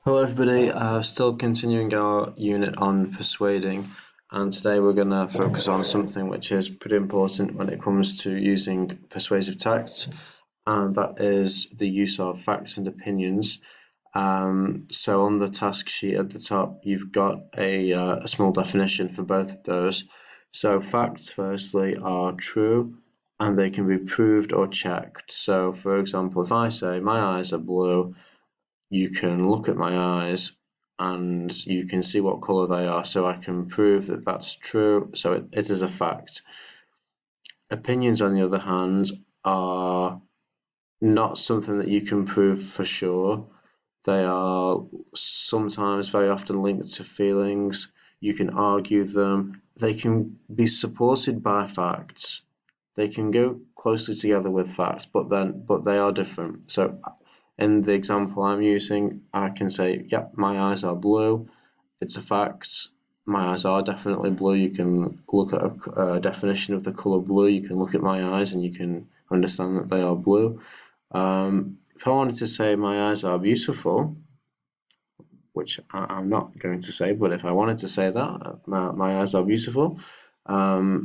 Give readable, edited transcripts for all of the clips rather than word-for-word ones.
Hello everybody, still continuing our unit on persuading, and today we're going to focus on something which is pretty important when it comes to using persuasive texts, and that is the use of facts and opinions. So on the task sheet at the top you've got a small definition for both of those. So facts firstly are true and they can be proved or checked. So for example, if I say my eyes are blue, you can look at my eyes and you can see what colour they are, so I can prove that that's true, so it is a fact. Opinions, on the other hand, are not something that you can prove for sure. They are sometimes very often linked to feelings. You can argue them. They can be supported by facts. They can go closely together with facts, but they are different. So in the example I'm using, I can say, yep, my eyes are blue. It's a fact. My eyes are definitely blue. You can look at a definition of the colour blue. You can look at my eyes and you can understand that they are blue. If I wanted to say my eyes are beautiful, which I'm not going to say, but if I wanted to say that, my eyes are beautiful, I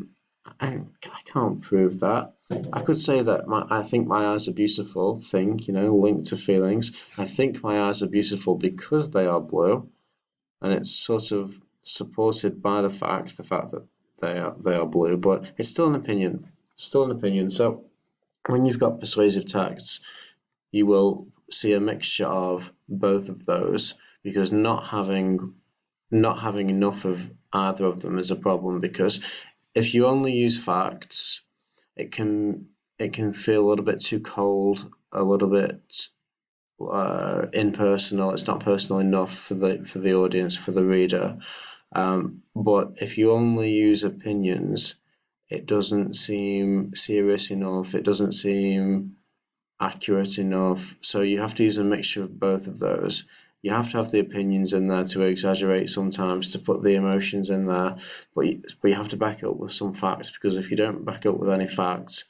can't prove that. I could say that I think my eyes are beautiful, linked to feelings. I think my eyes are beautiful because they are blue, and it's sort of supported by the fact that they are blue, but it's still an opinion. So when you've got persuasive texts, you will see a mixture of both of those, because not having enough of either of them is a problem, because if you only use facts, it can feel a little bit too cold, a little bit impersonal. It's not personal enough for the audience, for the reader. But if you only use opinions, it doesn't seem serious enough. It doesn't seem accurate enough. So you have to use a mixture of both of those. You have to have the opinions in there to exaggerate sometimes, to put the emotions in there, but you have to back it up with some facts, because if you don't back it up with any facts,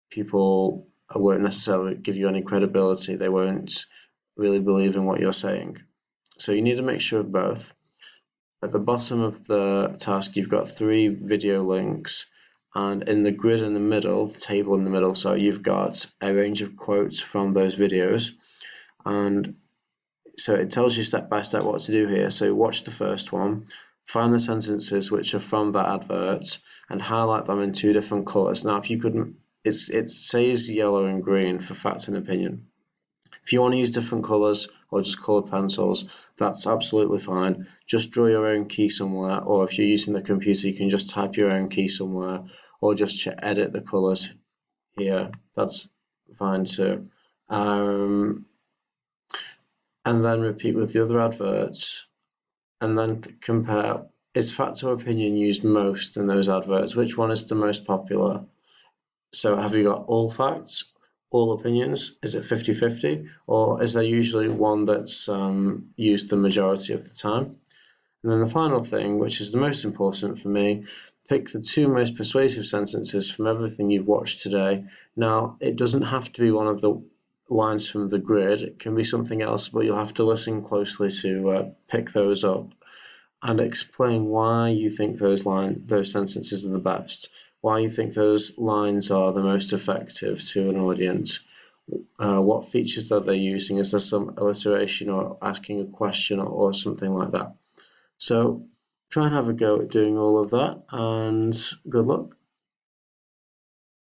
people won't necessarily give you any credibility. They won't really believe in what you're saying. So you need a mixture of both. At the bottom of the task, you've got 3 video links, and in the grid in the middle, the table in the middle, so you've got a range of quotes from those videos, and so it tells you step by step what to do here. So watch the first one, find the sentences which are from that advert, and highlight them in 2 different colours. Now, if you couldn't, it says yellow and green for fact and opinion. If you want to use different colours or just coloured pencils, that's absolutely fine. Just draw your own key somewhere, or if you're using the computer, you can just type your own key somewhere, or just edit the colours here. That's fine too. And then repeat with the other adverts, and then compare, is fact or opinion used most in those adverts? Which one is the most popular? So have you got all facts, all opinions? Is it 50-50? Or is there usually one that's used the majority of the time? And then the final thing, which is the most important for me, pick the 2 most persuasive sentences from everything you've watched today. Now, it doesn't have to be one of the lines from the grid. It can be something else, but you'll have to listen closely to pick those up and explain why you think those sentences are the best, why you think those lines are the most effective to an audience. What features are they using? Is there some alliteration or asking a question or something like that? So try and have a go at doing all of that, and good luck.